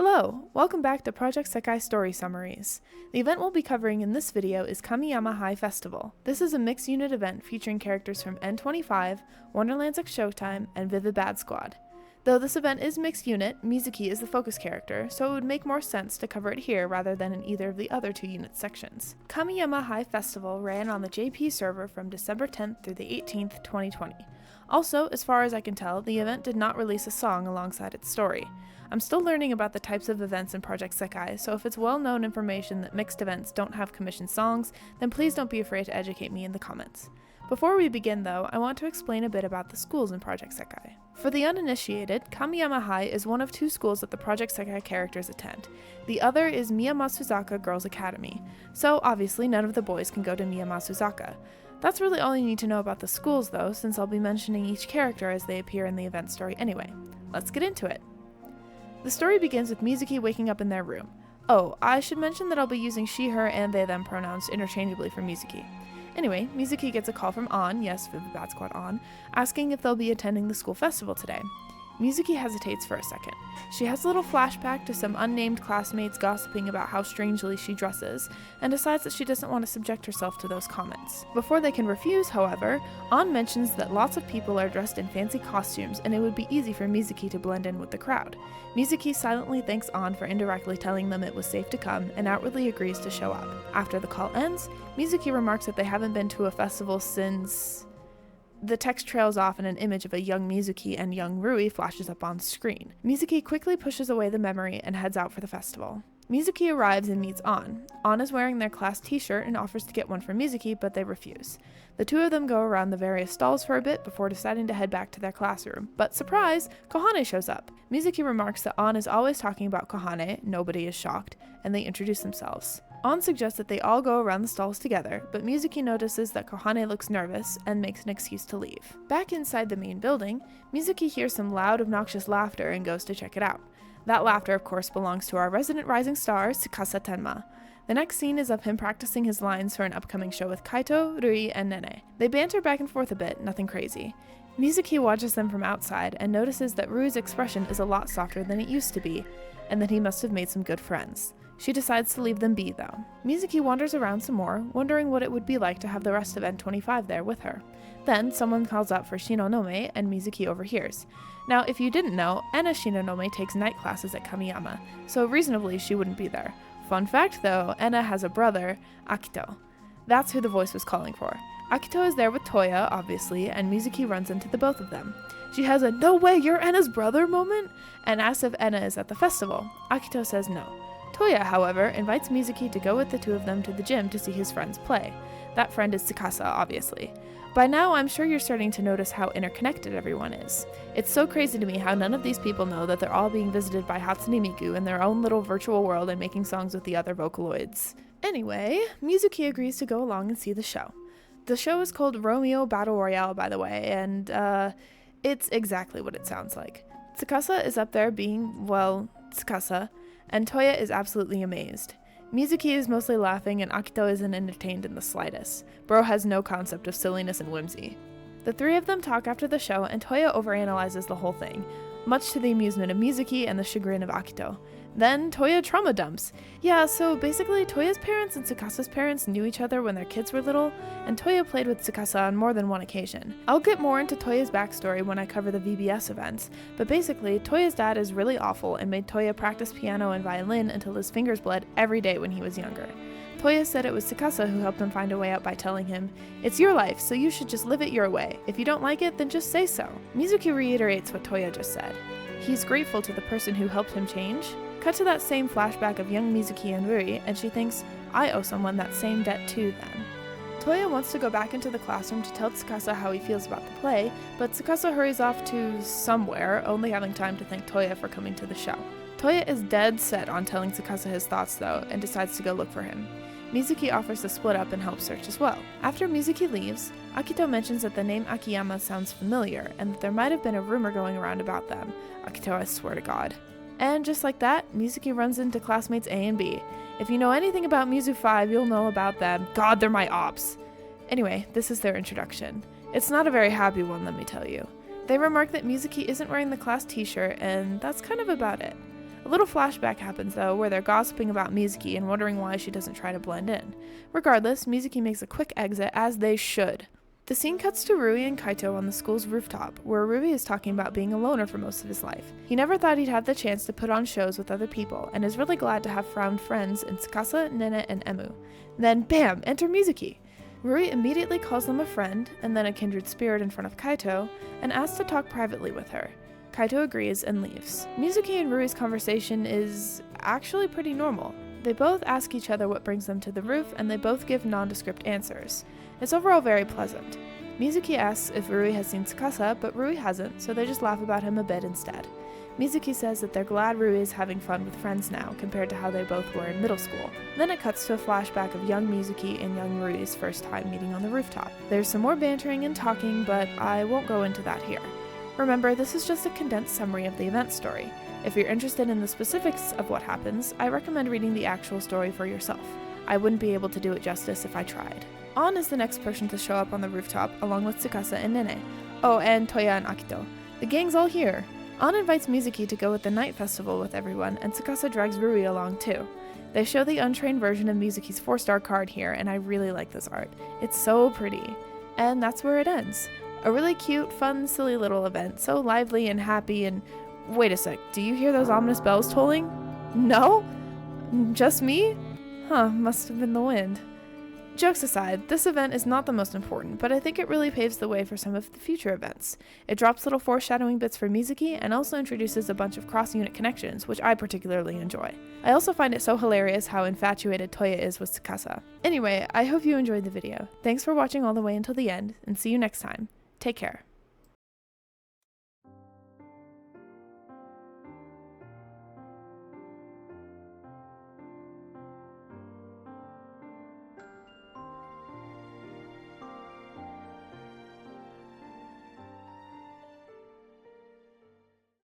Hello! Welcome back to Project Sekai Story Summaries. The event we'll be covering in this video is Kamiyama High Festival. This is a mixed unit event featuring characters from N25, Wonderland's X Showtime, and Vivid Bad Squad. Though this event is mixed unit, Musique is the focus character, so it would make more sense to cover it here rather than in either of the other two unit sections. Kamiyama High Festival ran on the JP server from December 10th through the 18th, 2020. Also, as far as I can tell, the event did not release a song alongside its story. I'm still learning about the types of events in Project Sekai, so if it's well-known information that mixed events don't have commissioned songs, then please don't be afraid to educate me in the comments. Before we begin though, I want to explain a bit about the schools in Project Sekai. For the uninitiated, Kamiyama High is one of two schools that the Project Sekai characters attend. The other is Miyamasuzaka Girls Academy, so obviously none of the boys can go to Miyamasuzaka. That's really all you need to know about the schools though, since I'll be mentioning each character as they appear in the event story anyway. Let's get into it. The story begins with Musique waking up in their room. Oh, I should mention that I'll be using she, her, and they, them pronouns interchangeably for Musique. Anyway, Musique gets a call from An, yes, Vivid Bad Squad An, asking if they'll be attending the school festival today. Musique hesitates for a second. She has a little flashback to some unnamed classmates gossiping about how strangely she dresses, and decides that she doesn't want to subject herself to those comments. Before they can refuse, however, An mentions that lots of people are dressed in fancy costumes and it would be easy for Musique to blend in with the crowd. Musique silently thanks An for indirectly telling them it was safe to come, and outwardly agrees to show up. After the call ends, Musique remarks that they haven't been to a festival since... The text trails off and an image of a young Musique and young Rui flashes up on screen. Musique quickly pushes away the memory and heads out for the festival. Musique arrives and meets An. An is wearing their class t-shirt and offers to get one for Musique, but they refuse. The two of them go around the various stalls for a bit before deciding to head back to their classroom. But surprise, Kohane shows up. Musique remarks that An is always talking about Kohane, nobody is shocked, and they introduce themselves. An suggests that they all go around the stalls together, but Musique notices that Kohane looks nervous and makes an excuse to leave. Back inside the main building, Musique hears some loud, obnoxious laughter and goes to check it out. That laughter, of course, belongs to our resident rising star, Tsukasa Tenma. The next scene is of him practicing his lines for an upcoming show with Kaito, Rui, and Nene. They banter back and forth a bit, nothing crazy. Musique watches them from outside and notices that Rui's expression is a lot softer than it used to be, and that he must have made some good friends. She decides to leave them be, though. Musique wanders around some more, wondering what it would be like to have the rest of N25 there with her. Then, someone calls out for Shinonome, and Musique overhears. Now, if you didn't know, Enna Shinonome takes night classes at Kamiyama, so reasonably she wouldn't be there. Fun fact though, Enna has a brother, Akito. That's who the voice was calling for. Akito is there with Toya, obviously, and Musique runs into the both of them. She has a "no way, you're Enna's brother" moment, and asks if Enna is at the festival. Akito says no. Toya, however, invites Musique to go with the two of them to the gym to see his friends play. That friend is Tsukasa, obviously. By now, I'm sure you're starting to notice how interconnected everyone is. It's so crazy to me how none of these people know that they're all being visited by Hatsune Miku in their own little virtual world and making songs with the other Vocaloids. Anyway, Musique agrees to go along and see the show. The show is called Romeo Battle Royale, by the way, and it's exactly what it sounds like. Tsukasa is up there being, well, Tsukasa, and Toya is absolutely amazed. Musique is mostly laughing and Akito isn't entertained in the slightest. Bro has no concept of silliness and whimsy. The three of them talk after the show and Toya overanalyzes the whole thing, much to the amusement of Musique and the chagrin of Akito. Then Toya trauma dumps. Yeah, so basically Toya's parents and Tsukasa's parents knew each other when their kids were little, and Toya played with Tsukasa on more than one occasion. I'll get more into Toya's backstory when I cover the VBS events, but basically Toya's dad is really awful and made Toya practice piano and violin until his fingers bled every day when he was younger. Toya said it was Tsukasa who helped him find a way out by telling him, "It's your life, so you should just live it your way. If you don't like it, then just say so." Musique reiterates what Toya just said. He's grateful to the person who helped him change. Cut to that same flashback of young Musique and Rui, and she thinks, I owe someone that same debt too then. Toya wants to go back into the classroom to tell Tsukasa how he feels about the play, but Tsukasa hurries off to somewhere, only having time to thank Toya for coming to the show. Toya is dead set on telling Tsukasa his thoughts though, and decides to go look for him. Musique offers to split up and help search as well. After Musique leaves, Akito mentions that the name Akiyama sounds familiar, and that there might have been a rumor going around about them. Akito, I swear to God. And just like that, Musique runs into classmates A and B. If you know anything about Musu 5, you'll know about them. God, they're my ops! Anyway, this is their introduction. It's not a very happy one, let me tell you. They remark that Musique isn't wearing the class t-shirt, and that's kind of about it. A little flashback happens though, where they're gossiping about Musique and wondering why she doesn't try to blend in. Regardless, Musique makes a quick exit, as they should. The scene cuts to Rui and Kaito on the school's rooftop, where Rui is talking about being a loner for most of his life. He never thought he'd have the chance to put on shows with other people, and is really glad to have found friends in Tsukasa, Nene, and Emu. Then, bam! Enter Musique! Rui immediately calls them a friend, and then a kindred spirit in front of Kaito, and asks to talk privately with her. Kaito agrees and leaves. Musique and Rui's conversation is actually pretty normal. They both ask each other what brings them to the roof, and they both give nondescript answers. It's overall very pleasant. Musique asks if Rui has seen Tsukasa, but Rui hasn't, so they just laugh about him a bit instead. Musique says that they're glad Rui is having fun with friends now, compared to how they both were in middle school. Then it cuts to a flashback of young Musique and young Rui's first time meeting on the rooftop. There's some more bantering and talking, but I won't go into that here. Remember, this is just a condensed summary of the event story. If you're interested in the specifics of what happens, I recommend reading the actual story for yourself. I wouldn't be able to do it justice if I tried. An is the next person to show up on the rooftop, along with Tsukasa and Nene. Oh, and Toya and Akito. The gang's all here. An invites Musique to go with the night festival with everyone, and Tsukasa drags Rui along too. They show the untrained version of Musique's 4-star card here, and I really like this art. It's so pretty. And that's where it ends. A really cute, fun, silly little event, so lively and happy and... Wait a sec, do you hear those ominous bells tolling? No? Just me? Huh, must have been the wind. Jokes aside, this event is not the most important, but I think it really paves the way for some of the future events. It drops little foreshadowing bits for Musique and also introduces a bunch of cross-unit connections, which I particularly enjoy. I also find it so hilarious how infatuated Toya is with Tsukasa. Anyway, I hope you enjoyed the video. Thanks for watching all the way until the end, and see you next time. Take care.